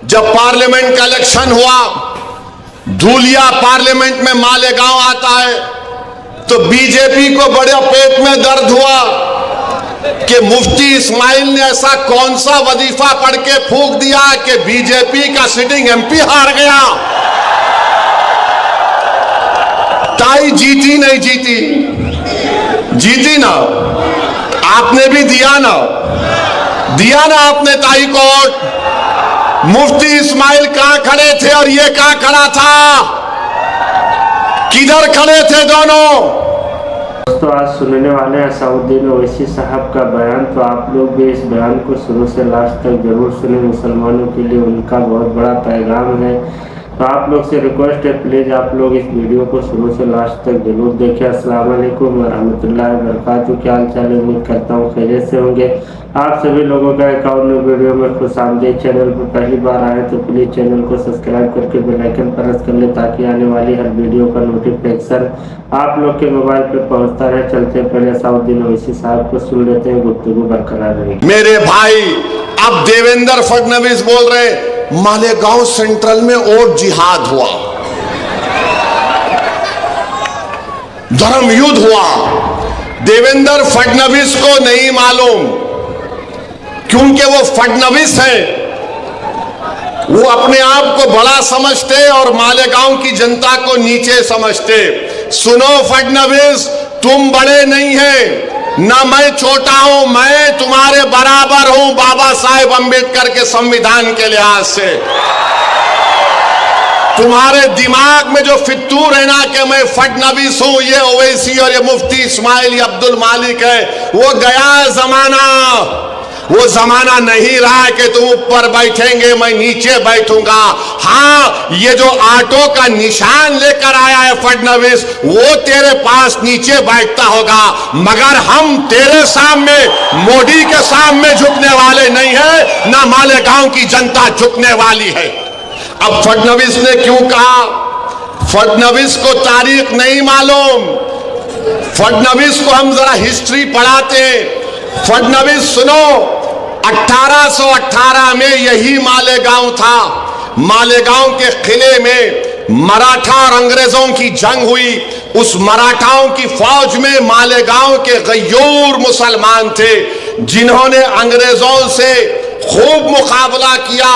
जब पार्लियामेंट का इलेक्शन हुआ, धूलिया पार्लियामेंट में मालेगांव आता है, तो बीजेपी को बड़े पेट में दर्द हुआ कि मुफ्ती इस्माइल ने ऐसा कौन सा वजीफा पढ़ के फूंक दिया कि बीजेपी का सिटिंग एमपी हार गया। ताई जीती नहीं जीती? जीती ना, आपने भी दिया ना आपने ताई को। मुफ्ती इस्माइल कहां खड़े थे और ये कहां खड़ा था? किधर खड़े थे दोनों? दोस्तों, आज सुनने वाले हैं असाउद्दीन ओवैसी साहब का बयान। तो आप लोग भी इस बयान को शुरू से लास्ट तक जरूर सुने। मुसलमानों के लिए उनका बहुत बड़ा पैगाम है। तो आप लोग से रिक्वेस्ट है, प्लीज़ आप लोग इस वीडियो को शुरू से लास्ट तक जरूर देखें। अस्सलाम वालेकुम रहमतुल्लाहि व बरकातहू। क्या हाल चाल है? उम्मीद करता हूँ खैरियत से होंगे। आप सभी लोगों का एक और नई वीडियो में खुशामदीद। चैनल पर पहली बार आए तो प्लीज़ चैनल को सब्सक्राइब करके बेल आइकन प्रेस कर ले, ताकि आने वाली हर वीडियो का नोटिफिकेशन आप लोग के मोबाइल पर पहुंचता रहे। चलते पहले असाउद्दीन ओवैसी साहब को सुन लेते हैं, गुफ्तगू बरकरार रहेगी। मेरे भाई, अब देवेंद्र फडणवीस बोल रहे मालेगांव सेंट्रल में और जिहाद हुआ, धर्म युद्ध हुआ। देवेंद्र फडणवीस को नहीं मालूम, क्योंकि वो फडणवीस है। वो अपने आप को बड़ा समझते और मालेगांव की जनता को नीचे समझते। सुनो फडणवीस, तुम बड़े नहीं हैं, ना मैं छोटा हूं, मैं तुम्हारे बराबर हूं बाबा साहेब अंबेडकर के संविधान के लिहाज से। तुम्हारे दिमाग में जो फितूर है ना कि मैं फडणवीस हूं, ये ओवैसी और ये मुफ्ती इस्माइल, ये अब्दुल मालिक है, वो गया जमाना। वो जमाना नहीं रहा कि तुम ऊपर बैठेंगे मैं नीचे बैठूंगा। हाँ, ये जो ऑटो का निशान लेकर आया है फडणवीस, वो तेरे पास नीचे बैठता होगा, मगर हम तेरे सामने, मोदी के सामने झुकने वाले नहीं है, ना मालेगांव की जनता झुकने वाली है। अब फडणवीस ने क्यों कहा? फडणवीस को तारीख नहीं मालूम। फडणवीस को हम जरा हिस्ट्री पढ़ाते हैं। फडणवीस सुनो, 1818 में यही मालेगांव था। मालेगांव के किले में मराठा और अंग्रेजों की जंग हुई। उस मराठाओं की फौज में मालेगांव के गयूर मुसलमान थे, जिन्होंने अंग्रेजों से खूब मुकाबला किया।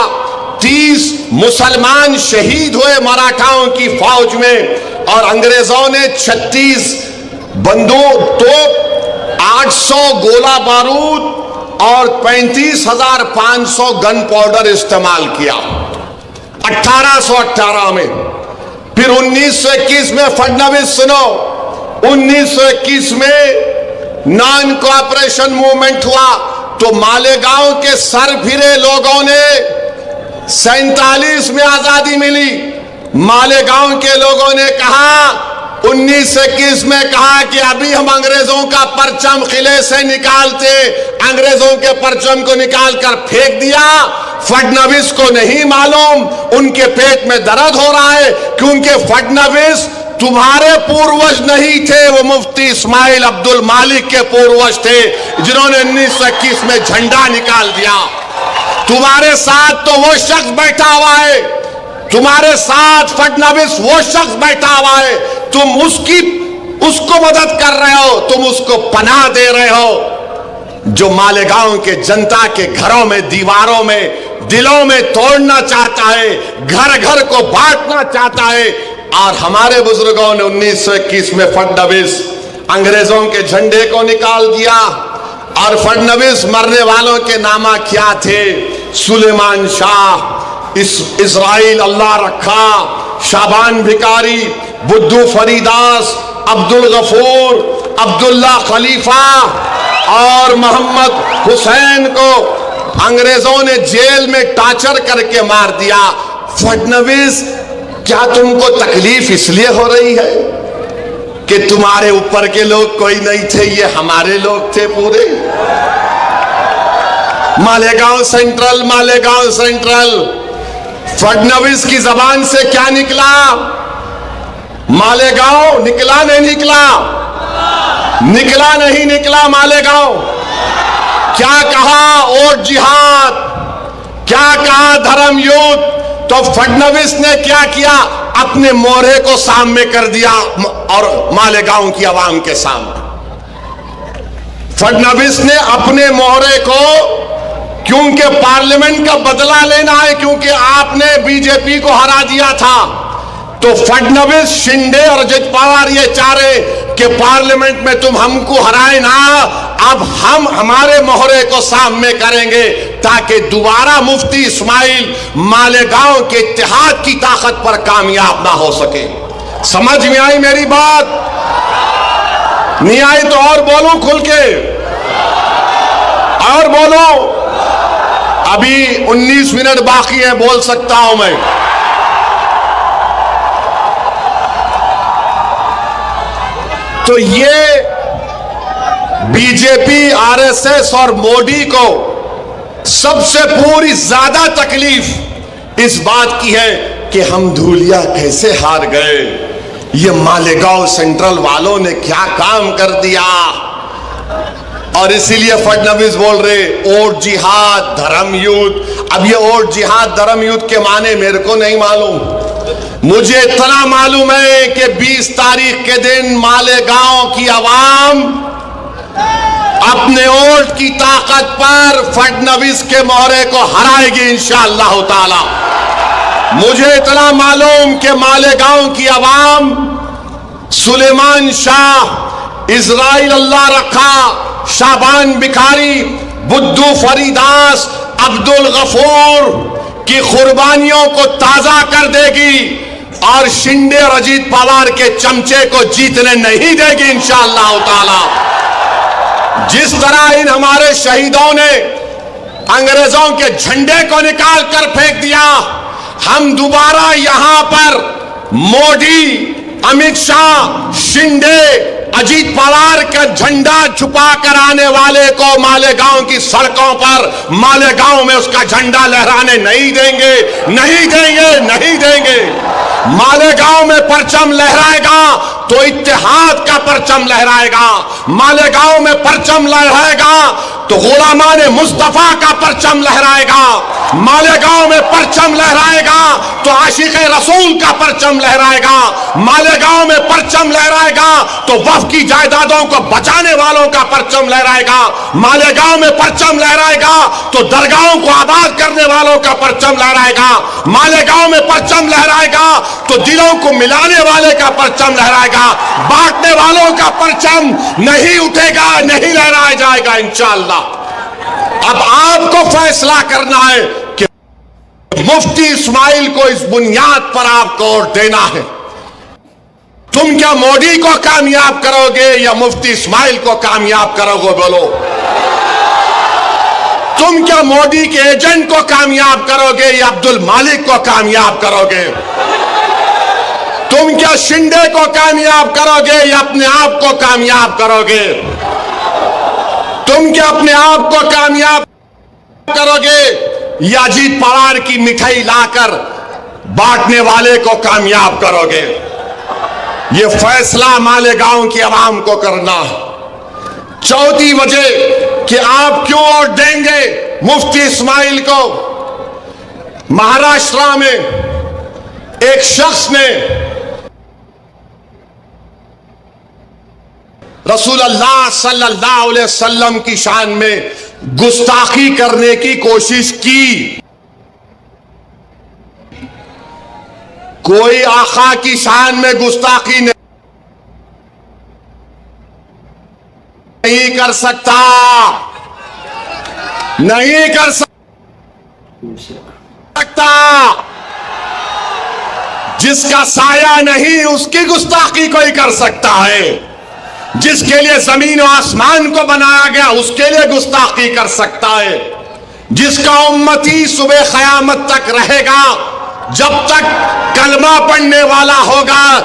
30 मुसलमान शहीद हुए मराठाओं की फौज में, और अंग्रेजों ने 36 बंदूक, तोप, 800 गोला बारूद और 35,500 गन पाउडर इस्तेमाल किया 1818 में। फिर 1921 में फडणवीस, सुनो, 1921 में नॉन कोऑपरेशन मूवमेंट हुआ, तो मालेगांव के सरफिरे लोगों ने 47 में आजादी मिली। मालेगांव के लोगों ने कहा, 1921 में कहा कि अभी हम अंग्रेजों का परचम किले से निकालते, अंग्रेजों के परचम को निकालकर फेंक दिया। फडणवीस को नहीं मालूम, उनके पेट में दर्द हो रहा है, क्योंकि फडणवीस तुम्हारे पूर्वज नहीं थे, वो मुफ्ती इस्माइल अब्दुल मालिक के पूर्वज थे, जिन्होंने 1921 में झंडा निकाल दिया। तुम्हारे साथ तो वो शख्स बैठा हुआ है, तुम्हारे साथ फडणवीस वो शख्स बैठा हुआ है, तुम उसको मदद कर रहे हो, तुम उसको पनाह दे रहे हो, जो मालेगांव के जनता के घरों में, दीवारों में, दिलों में तोड़ना चाहता है, घर घर को बांटना चाहता है। और हमारे बुजुर्गों ने 1921 में फडणवीस अंग्रेजों के झंडे को निकाल दिया। और फडणवीस मरने वालों के नामा क्या थे? सुलेमान शाह, इस्राइल अल्लाह रखा, शाबान भिकारी, बुद्धू फरीदास, अब्दुल गफूर, अब्दुल्ला खलीफा और मोहम्मद हुसैन को अंग्रेजों ने जेल में टॉर्चर करके मार दिया। फडणवीस, क्या तुमको तकलीफ इसलिए हो रही है कि तुम्हारे ऊपर के लोग कोई नहीं थे, ये हमारे लोग थे पूरे? मालेगांव सेंट्रल, मालेगांव सेंट्रल, फडणवीस की जबान से क्या निकला? मालेगांव निकला नहीं निकला? निकला नहीं निकला मालेगांव? क्या कहा? और जिहाद, क्या कहा धर्मयुद्ध? तो फडणवीस ने क्या किया? अपने मोहरे को सामने कर दिया और मालेगांव की आवाम के सामने फडणवीस ने अपने मोहरे को, क्योंकि पार्लियामेंट का बदला लेना है, क्योंकि आपने बीजेपी को हरा दिया था, तो फडणवीस, शिंदे और अजित पवार ये चाह रहे कि पार्लियामेंट में तुम हमको हराए ना, अब हम हमारे मोहरे को सामने करेंगे ताकि दोबारा मुफ्ती इस्माइल मालेगांव के इत्तेहाद की ताकत पर कामयाब ना हो सके। समझ में आई मेरी बात? नहीं आई तो और बोलो खुल के, और बोलो। अभी 19 मिनट बाकी है, बोल सकता हूं मैं। तो ये बीजेपी, आरएसएस और मोदी को सबसे पूरी ज्यादा तकलीफ इस बात की है कि हम धूलिया कैसे हार गए, ये मालेगांव सेंट्रल वालों ने क्या काम कर दिया। और इसीलिए फडणवीस बोल रहे और जिहाद धर्म युद्ध। अब ये और जिहाद धर्म युद्ध के माने मेरे को नहीं मालूम, मुझे इतना मालूम है कि 20 तारीख के दिन मालेगांव की आवाम अपने वोट की ताकत पर फडणवीस के मोहरे को हराएगी इंशाअल्लाह ताला। मुझे इतना मालूम कि मालेगांव की आवाम सुलेमान शाह, इजराइल अल्लाह रखा, शाबान बिखारी, बुद्धू फरीदास, अब्दुल गफूर की कुर्बानियों को ताजा कर देगी और शिंदे और अजीत पवार के चमचे को जीतने नहीं देगी इंशाअल्लाह ताला। जिस तरह इन हमारे शहीदों ने अंग्रेजों के झंडे को निकाल कर फेंक दिया, हम दोबारा यहां पर मोदी, अमित शाह, शिंदे, अजीत पवार का झंडा छुपा कर आने वाले को मालेगांव की सड़कों पर, मालेगांव में उसका झंडा लहराने नहीं देंगे, नहीं देंगे, नहीं देंगे। मालेगांव में परचम लहराएगा तो इत्तेहाद का परचम लहराएगा, मालेगांव में परचम लहराएगा तो गुलामाने मुस्तफा का परचम लहराएगा, मालेगांव में परचम लहराएगा तो आशिक रसूल का परचम लहराएगा, मालेगांव में परचम लहराएगा तो वफ की जायदादों को बचाने वालों का परचम लहराएगा, मालेगांव में परचम लहराएगा तो दरगाहों को आबाद करने वालों का परचम लहराएगा, मालेगांव में परचम लहराएगा तो दिलों को मिलाने वाले का परचम लहराएगा, बांटने वालों का परचम नहीं उठेगा, नहीं लहराया जाएगा इंशाअल्लाह। अब आपको फैसला करना है कि मुफ्ती इस्माइल को इस बुनियाद पर आपको वोट देना है। तुम क्या मोदी को कामयाब करोगे या मुफ्ती इस्माइल को कामयाब करोगे? बोलो। तुम क्या मोदी के एजेंट को कामयाब करोगे या अब्दुल मालिक को कामयाब करोगे? तुम क्या शिंदे को कामयाब करोगे या अपने आप को कामयाब करोगे? तुम क्या अपने आप को कामयाब करोगे या अजीत पवार की मिठाई लाकर बांटने वाले को कामयाब करोगे? यह फैसला मालेगांव की आवाम को करना है। चौथी वजह कि आप क्यों वोट देंगे मुफ्ती इस्माइल को। महाराष्ट्र में एक शख्स ने रसूल अल्लाह सल्लल्लाहु अलैहि वसल्लम की शान में गुस्ताखी करने की कोशिश की। कोई आका की शान में गुस्ताखी नहीं कर सकता, नहीं कर सकता। जिसका साया नहीं उसकी गुस्ताखी कोई कर सकता है। जिसके लिए जमीन और आसमान को बनाया गया उसके लिए गुस्ताखी कर सकता है। जिसका उम्मती सुबह क़यामत तक रहेगा, जब तक कलमा पढ़ने वाला होगा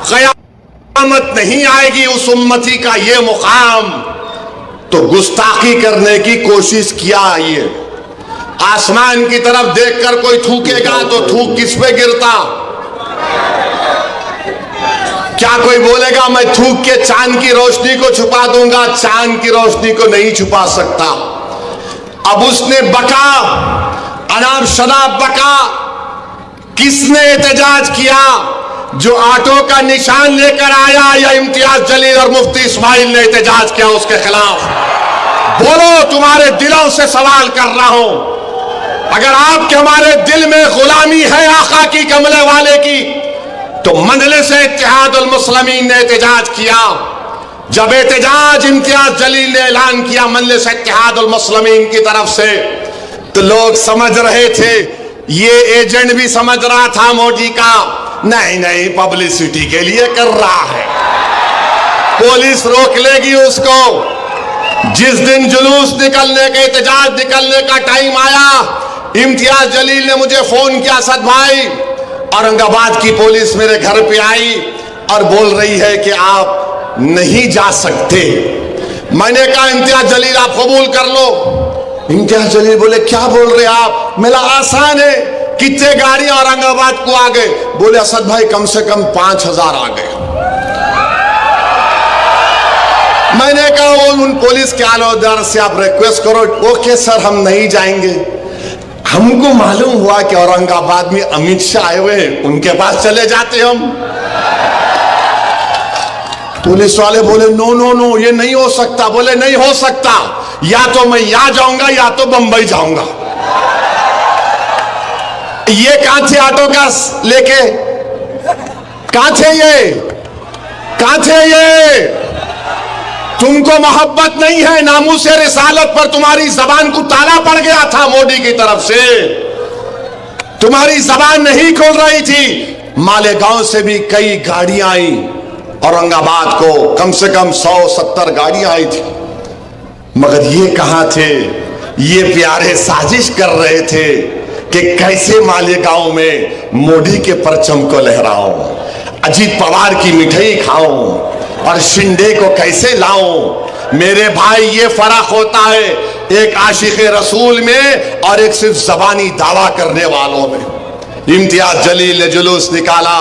क़यामत नहीं आएगी उस उम्मती का ये मुकाम। तो गुस्ताखी करने की कोशिश किया। ये आसमान की तरफ देखकर कोई थूकेगा तो थूक किस पे गिरता? क्या कोई बोलेगा मैं थूक के चांद की रोशनी को छुपा दूंगा? चांद की रोशनी को नहीं छुपा सकता। अब उसने बका अनाप शनाप बका। किसने एहतजाज किया? जो ऑटो का निशान लेकर आया या इम्तियाज जलील और मुफ्ती इस्माइल ने एहतजाज किया उसके खिलाफ? बोलो, तुम्हारे दिलों से सवाल कर रहा हूं। अगर आपके हमारे दिल में गुलामी है आका की, कमले वाले की, तो मजलिस इत्तेहादुल मुस्लिमीन ने एहतजाज किया। जब एहतजाज इम्तियाज जलील ने ऐलान किया मजलिस इत्तेहादुल मुस्लिमीन की तरफ से, तो लोग समझ रहे थे, ये एजेंट भी समझ रहा था मोदी का, नहीं नहीं पब्लिसिटी के लिए कर रहा है, पुलिस रोक लेगी उसको। जिस दिन जुलूस निकलने का, एहतजाज निकलने का टाइम आया, इम्तियाज जलील ने मुझे फोन किया, असद भाई औरंगाबाद की पुलिस मेरे घर पे आई और बोल रही है कि आप नहीं जा सकते। मैंने कहा इम्तियाज जलील आप कबूल कर लो। इम्तियाज जलील बोले क्या बोल रहे आप? मेरा आसान है, कितने गाड़ियां औरंगाबाद को आ गए? बोले असद भाई कम से कम 5000 आ गए। मैंने कहा वो उन पुलिस के आलादार से आप रिक्वेस्ट करो। ओके सर हम नहीं जाएंगे। हमको मालूम हुआ कि औरंगाबाद में अमित शाह आए हुए हैं, उनके पास चले जाते हम। पुलिस वाले बोले नो नो नो ये नहीं हो सकता। बोले नहीं हो सकता, या तो मैं यहां जाऊंगा या तो बंबई जाऊंगा। ये कहां थे ऑटो का लेके? कहां थे ये? कहां थे ये? तुमको मोहब्बत नहीं है, नामूसे रिसालत पर तुम्हारी जबान को ताला पड़ गया था मोदी की तरफ से, तुम्हारी जबान नहीं खोल रही थी। मालेगांव से भी कई गाड़ियां आई औरंगाबाद को, कम से कम 170 गाड़ियां आई थी, मगर ये कहां थे? ये प्यारे साजिश कर रहे थे कि कैसे मालेगांव में मोदी के परचम को लहराऊं, अजीत पवार की मिठाई खाऊं और शिंदे को कैसे लाऊं। मेरे भाई ये फर्क होता है एक आशिक़े रसूल में और एक सिर्फ जबानी दावा करने वालों में। इम्तियाज जलील ने जुलूस निकाला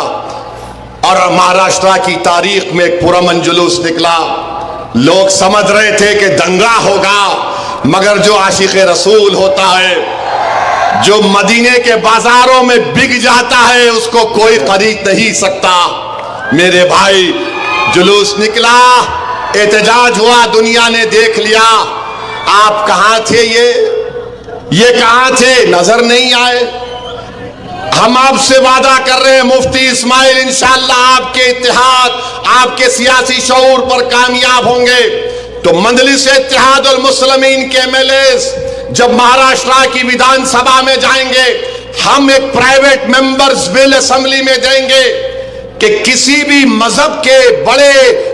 और महाराष्ट्र की तारीख में एक पुरअमन जुलूस निकला। लोग समझ रहे थे कि दंगा होगा, मगर जो आशिक़े रसूल होता है, जो मदीने के बाजारों में बिक जाता है, उसको कोई खरीद नहीं सकता। मेरे भाई जुलूस निकला, एहतजाज हुआ, दुनिया ने देख लिया। आप कहां थे? ये कहां थे? नजर नहीं आए। हम आपसे वादा कर रहे हैं मुफ्ती इस्माइल इंशाअल्लाह आपके इत्तेहाद, आपके सियासी शऊर पर कामयाब होंगे तो मजलिस इत्तेहादुल मुस्लिमीन के एमएलए जब महाराष्ट्र की विधानसभा में जाएंगे, हम एक प्राइवेट मेंबर्स बिल असेंबली में देंगे कि किसी भी मजहब के बड़े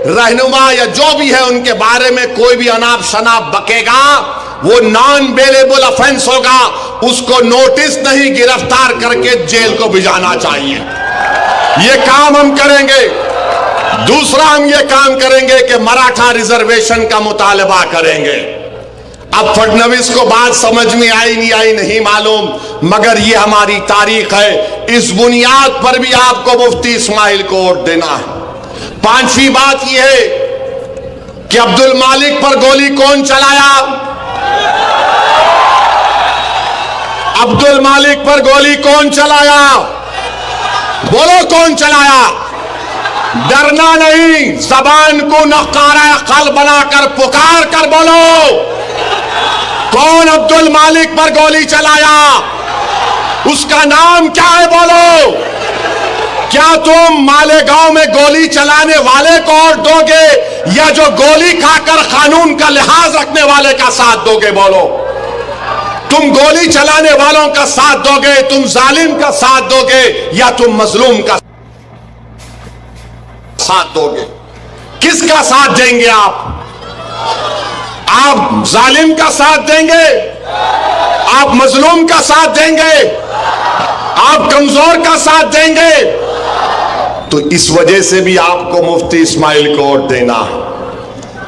रहनुमा या जो भी है उनके बारे में कोई भी अनाप शनाप बकेगा, वो नॉन बेलेबल ऑफेंस होगा, उसको नोटिस नहीं गिरफ्तार करके जेल को भिजाना चाहिए। ये काम हम करेंगे। दूसरा हम ये काम करेंगे कि मराठा रिजर्वेशन का मुतालबा करेंगे। अब फडणवीस को बात समझ में आई नहीं आई नहीं मालूम, मगर ये हमारी तारीख है। इस बुनियाद पर भी आपको मुफ्ती इस्माइल को वोट देना है। पांचवी बात यह है कि अब्दुल मालिक पर गोली कौन चलाया? अब्दुल मालिक पर गोली कौन चलाया? बोलो कौन चलाया? डरना नहीं, जबान को नकारा कल बनाकर पुकार कर बोलो कौन अब्दुल मालिक पर गोली चलाया? उसका नाम क्या है? बोलो। क्या तुम मालेगांव में गोली चलाने वाले को वोट दोगे या जो गोली खाकर कानून का लिहाज रखने वाले का साथ दोगे? बोलो। तुम गोली चलाने वालों का साथ दोगे, तुम जालिम का साथ दोगे या तुम मजलूम का साथ दोगे? किसका साथ देंगे आप? आप जालिम का साथ देंगे? आप मजलूम का साथ देंगे? आप कमजोर का साथ देंगे? तो इस वजह से भी आपको मुफ्ती इस्माइल को वोट देना।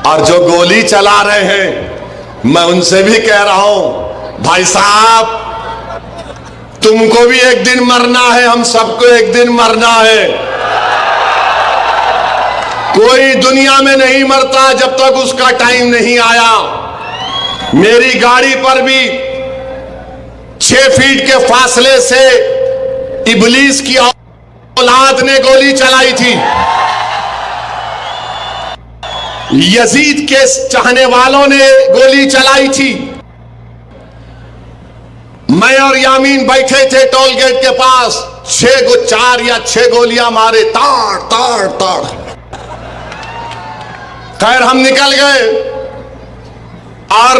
और जो गोली चला रहे हैं, मैं उनसे भी कह रहा हूं भाई साहब, तुमको भी एक दिन मरना है, हम सबको एक दिन मरना है। कोई दुनिया में नहीं मरता जब तक उसका टाइम नहीं आया। मेरी गाड़ी पर भी 6 फीट के फासले से इबलीस की औलाद ने गोली चलाई थी। यजीद के चाहने वालों ने गोली चलाई थी। मैं और यामीन बैठे थे टोल गेट के पास, 4 या 6 गोलियां मारे, ताड़ ताड़ ताड़। खैर हम निकल गए और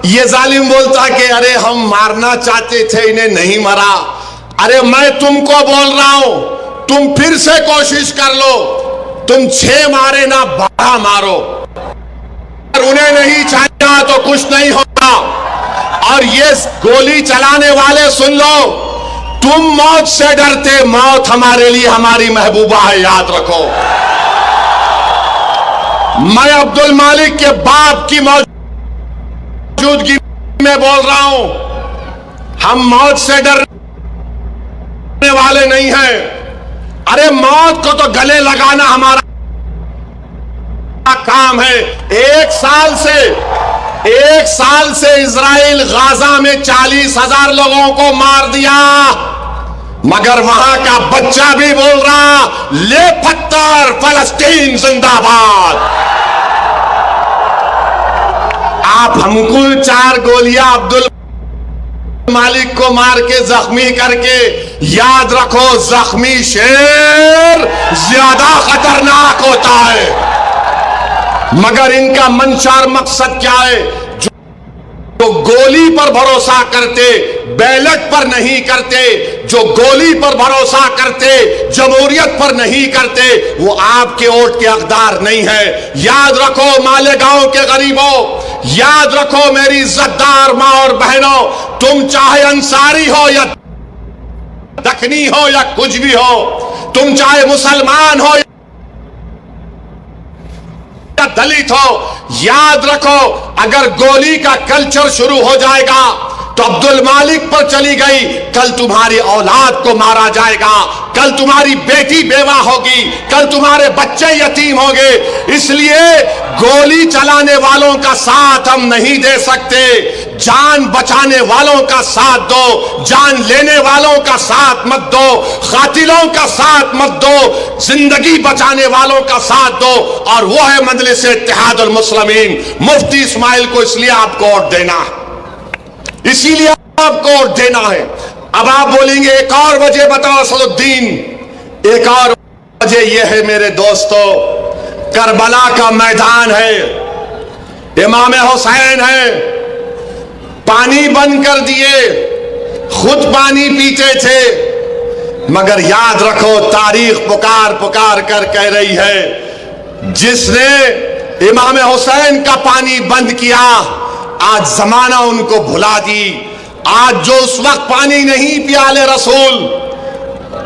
ये जालिम बोलता कि अरे हम मारना चाहते थे, इन्हें नहीं मरा। अरे मैं तुमको बोल रहा हूं, तुम फिर से कोशिश कर लो, तुम 6 मारे ना 12 मारो। उन्हें नहीं चाहिए तो कुछ नहीं होगा। और ये गोली चलाने वाले सुन लो, तुम मौत से डरते, मौत हमारे लिए हमारी महबूबा है, याद रखो। मैं अब्दुल मालिक के बाप की मौजूदगी में बोल रहा हूं, हम मौत से डरने वाले नहीं हैं। अरे मौत को तो गले लगाना हमारा काम है। 1 साल से इजराइल गाजा में 40,000 लोगों को मार दिया, मगर वहां का बच्चा भी बोल रहा, ले पत्थर, फलस्तीन जिंदाबाद। आप हमको 4 गोलियां अब्दुल मालिक को मार के जख्मी करके, याद रखो जख्मी शेर ज्यादा खतरनाक होता है। मगर इनका मंशा और मकसद क्या है? जो गोली पर भरोसा करते, बैलेट पर नहीं करते, जो गोली पर भरोसा करते, जमहूरियत पर नहीं करते, वो आपके वोट के हकदार नहीं है। याद रखो मालेगांव के गरीबों, याद रखो मेरी इज्जतदार मां और बहनों, तुम चाहे अंसारी हो या दखनी हो या कुछ भी हो, तुम चाहे मुसलमान हो या दलित हो, याद रखो अगर गोली का कल्चर शुरू हो जाएगा तो अब्दुल मालिक पर चली गई, कल तुम्हारी औलाद को मारा जाएगा, कल तुम्हारी बेटी बेवा होगी, कल तुम्हारे बच्चे यतीम होंगे। इसलिए गोली चलाने वालों का साथ हम नहीं दे सकते। जान बचाने वालों का साथ दो, जान लेने वालों का साथ मत दो, कातिलों का साथ मत दो, जिंदगी बचाने वालों का साथ दो। और वो है मजलिस इत्तेहादुल मुस्लिमीन। मुफ्ती इस्माइल को इसलिए आपको वोट देना है, इसीलिए आपको वोट देना है। अब आप बोलेंगे एक और वजह बताओ असदुद्दीन। एक और वजह यह है मेरे दोस्तों, करबला का मैदान है, इमाम हुसैन है, पानी बंद कर दिए, खुद पानी पीते थे। मगर याद रखो तारीख पुकार पुकार कर कह रही है, जिसने इमाम हुसैन का पानी बंद किया आज जमाना उनको भुला दी। आज जो उस वक्त पानी नहीं पियाले रसूल,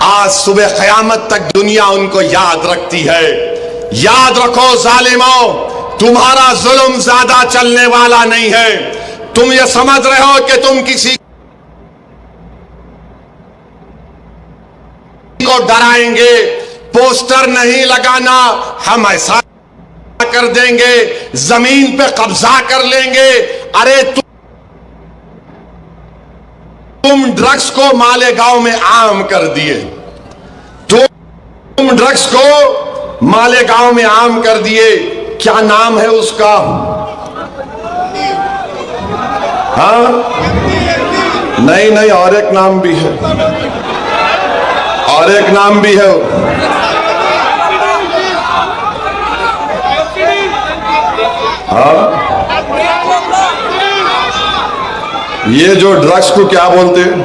आज सुबह क़यामत तक दुनिया उनको याद रखती है। याद रखो जालिमों, तुम्हारा जुल्म ज्यादा चलने वाला नहीं है। तुम ये समझ रहे हो कि तुम किसी को डराएंगे, पोस्टर नहीं लगाना, हम ऐसा कर देंगे, जमीन पे कब्जा कर लेंगे। अरे तुम ड्रग्स को मालेगांव में आम कर दिए, तुम ड्रग्स को मालेगांव में आम कर दिए। क्या नाम है उसका? हाँ नहीं, और एक नाम भी है, और एक नाम भी है। हाँ ये जो ड्रग्स को क्या बोलते हैं?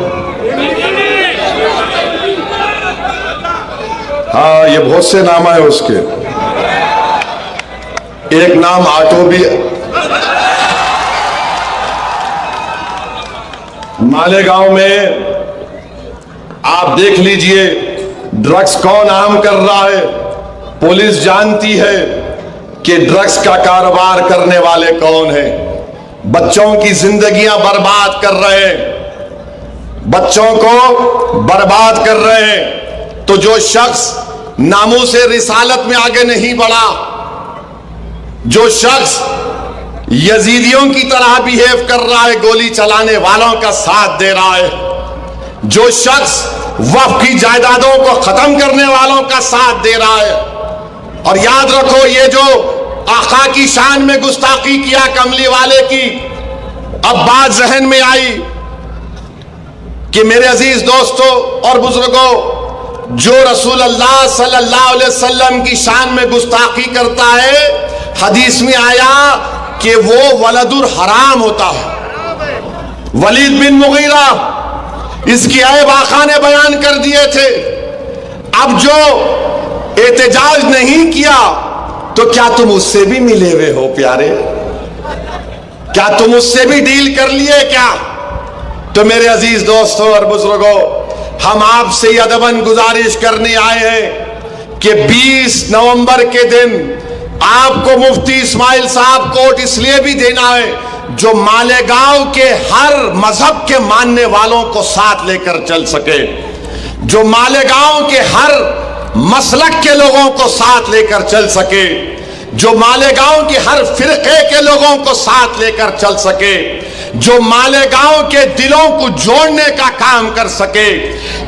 हाँ ये बहुत से नाम है उसके। एक नाम ऑटो भी। मालेगांव में आप देख लीजिए ड्रग्स कौन आम कर रहा है। पुलिस जानती है कि ड्रग्स का कारोबार करने वाले कौन हैं। बच्चों की जिंदगियां बर्बाद कर रहे हैं, बच्चों को बर्बाद कर रहे हैं। तो जो शख्स नामूस रिसालत में आगे नहीं बढ़ा, जो शख्स यजीदियों की तरह बिहेव कर रहा है, गोली चलाने वालों का साथ दे रहा है। जो शख्स वक्फ की जायदादों को खत्म करने वालों का साथ दे रहा है। और याद रखो, ये जो आका की शान में गुस्ताखी किया कमली वाले की, अब बात जहन में आई कि मेरे अजीज दोस्तों और बुजुर्गों, जो रसूल अल्लाह सल्लल्लाहु अलैहि वसल्लम की शान में गुस्ताखी करता है, हदीस में आया कि वो वलदुर हराम होता है। वलीद बिन मुगीरा, इसकी ऐब आका ने बयान कर दिए थे। अब जो एहतजाज नहीं किया, तो क्या तुम उससे भी मिले हुए हो प्यारे? क्या तुम उससे भी डील कर लिए क्या? तो मेरे अजीज दोस्तों और बुजुर्गों, हम आपसे अदबन गुजारिश करने आए हैं कि 20 नवंबर के दिन आपको मुफ्ती इस्माइल साहब कोट इसलिए भी देना है जो मालेगांव के हर मजहब के मानने वालों को साथ लेकर चल सके, जो मालेगांव के हर मसलक के लोगों को साथ लेकर चल सके, जो मालेगांव के हर फिरके के लोगों को साथ लेकर चल सके, जो मालेगांव के दिलों को जोड़ने का काम कर सके,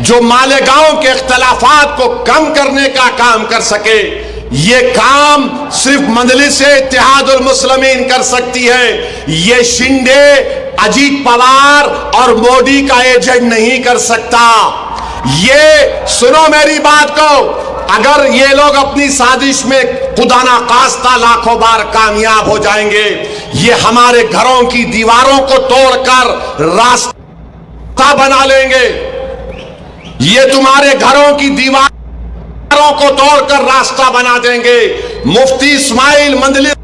जो मालेगांव के इख्तलाफात को कम करने का काम कर सके। ये काम सिर्फ मजलिस इत्तेहादुल मुस्लिमीन कर सकती है। ये शिंदे, अजीत पवार और मोदी का एजेंट नहीं कर सकता। ये सुनो मेरी बात को, अगर ये लोग अपनी साजिश में खुदा ना खास्ता लाखों बार कामयाब हो जाएंगे, ये हमारे घरों की दीवारों को तोड़कर रास्ता बना लेंगे। ये तुम्हारे घरों की दीवारों को तोड़कर रास्ता बना देंगे। मुफ्ती इस्माइल मंजलिस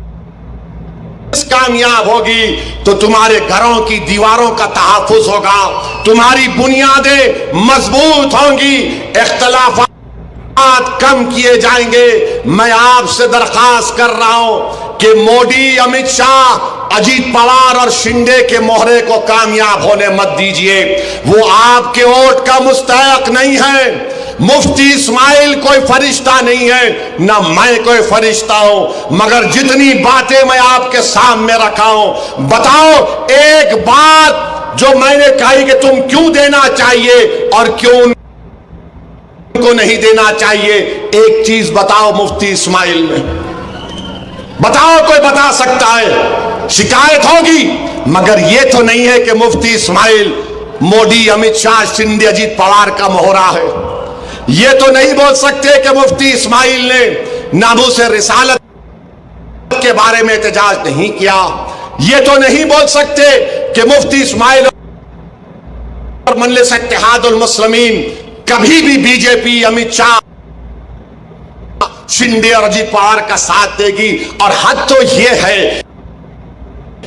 कामयाब होगी तो तुम्हारे घरों की दीवारों का तहफ्फुज होगा, तुम्हारी बुनियादें मजबूत होंगी, इख्तलाफात कम किए जाएंगे। मैं आपसे दरखास्त कर रहा हूं कि मोदी, अमित शाह, अजीत पवार और शिंदे के मोहरे को कामयाब होने मत दीजिए। वो आपके वोट का मुस्तहक नहीं है। मुफ्ती इस्माइल कोई फरिश्ता नहीं है, ना मैं कोई फरिश्ता हूं, मगर जितनी बातें मैं आपके सामने रखा हूं, बताओ एक बात जो मैंने कही कि तुम क्यों देना चाहिए और क्यों उनको नहीं देना चाहिए। एक चीज बताओ मुफ्ती इस्माइल में, बताओ, कोई बता सकता है? शिकायत होगी, मगर यह तो नहीं है कि मुफ्ती इस्माइल मोदी, अमित शाह, शिंदे, अजीत पवार का मोहरा है। ये तो नहीं बोल सकते कि मुफ्ती इस्माइल ने नामूस रिसालत के बारे में एहतजाज नहीं किया। ये तो नहीं बोल सकते कि मुफ्ती इस्माइल और मजलिस इत्तेहादुल मुस्लिमीन कभी भी बीजेपी, अमित शाह, शिंदे और अजीत पवार का साथ देगी। और हद तो यह है,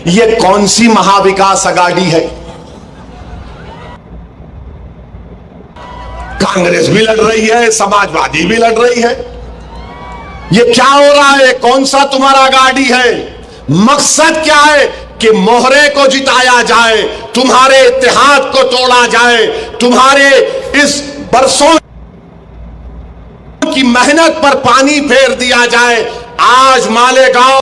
यह कौन सी महाविकास अघाड़ी है? कांग्रेस भी लड़ रही है, समाजवादी भी लड़ रही है। ये क्या हो रहा है? कौन सा तुम्हारा गाड़ी है? मकसद क्या है कि मोहरे को जिताया जाए, तुम्हारे इत्तेहाद को तोड़ा जाए, तुम्हारे इस बरसों की मेहनत पर पानी फेर दिया जाए। आज मालेगांव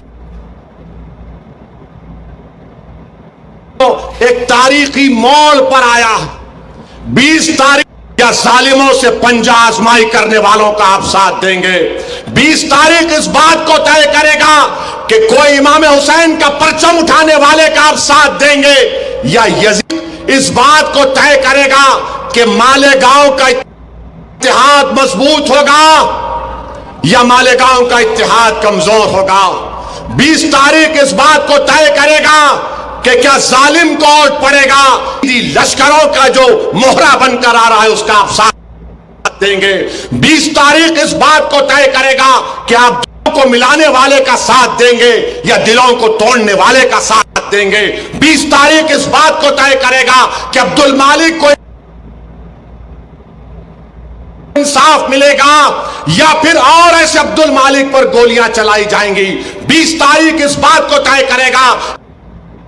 एक तारीखी मोड़ पर आया। 20 तारीख या जालिमों से पंजा आजमाई करने वालों का आप साथ देंगे। 20 तारीख इस बात को तय करेगा कि कोई इमाम हुसैन का परचम उठाने वाले का आप साथ देंगे, या यजीद इस बात को तय करेगा कि मालेगांव का इत्तेहाद मजबूत होगा या मालेगांव का इत्तेहाद कमजोर होगा। 20 तारीख इस बात को तय करेगा कि क्या जालिम को वोट पड़ेगा, लश्करों का जो मोहरा बनकर आ रहा है उसका आप साथ देंगे। 20 तारीख इस बात को तय करेगा कि आप दिलों को मिलाने वाले का साथ देंगे या दिलों को तोड़ने वाले का साथ देंगे। 20 तारीख इस बात को तय करेगा कि अब्दुल मालिक को इंसाफ मिलेगा या फिर और ऐसे अब्दुल मालिक पर गोलियां चलाई जाएंगी। 20 तारीख इस बात को तय करेगा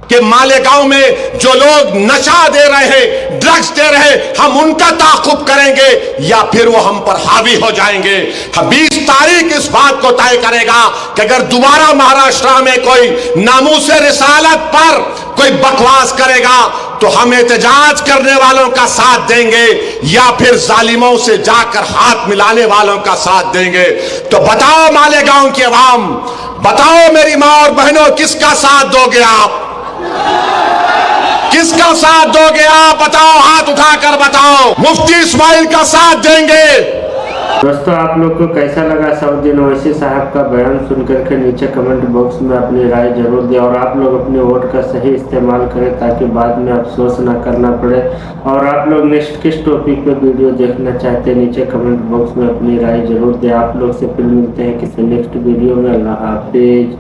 कि मालेगांव में जो लोग नशा दे रहे हैं, ड्रग्स दे रहे हैं, हम उनका ताक़ुब करेंगे या फिर वो हम पर हावी हो जाएंगे। 20 तारीख इस बात को तय करेगा कि अगर दोबारा महाराष्ट्र में कोई नामूसे रिसालत पर कोई बकवास करेगा तो हम एहतजाज करने वालों का साथ देंगे या फिर जालिमों से जाकर हाथ मिलाने वालों का साथ देंगे। तो बताओ मालेगांव की आवाम, बताओ मेरी मां और बहनों, किसका साथ दोगे आप? किसका साथ दोगे आप? बताओ, हाथ उठाकर बताओ। मुफ्ती इस्माइल का साथ देंगे। दोस्तों, आप लोग को कैसा लगा सऊद्दीन ओवैसी साहब का बयान सुनकर के नीचे कमेंट बॉक्स में अपनी राय जरूर दें और आप लोग अपने वोट का सही इस्तेमाल करें ताकि बाद में अफसोस ना करना पड़े। और आप लोग नेक्स्ट किस टॉपिक पे वीडियो देखना चाहते हैं नीचे कमेंट बॉक्स में अपनी राय जरूर दें। आप लोग से फिर मिलते हैं किसी नेक्स्ट वीडियो में। अल्लाह हाफिज।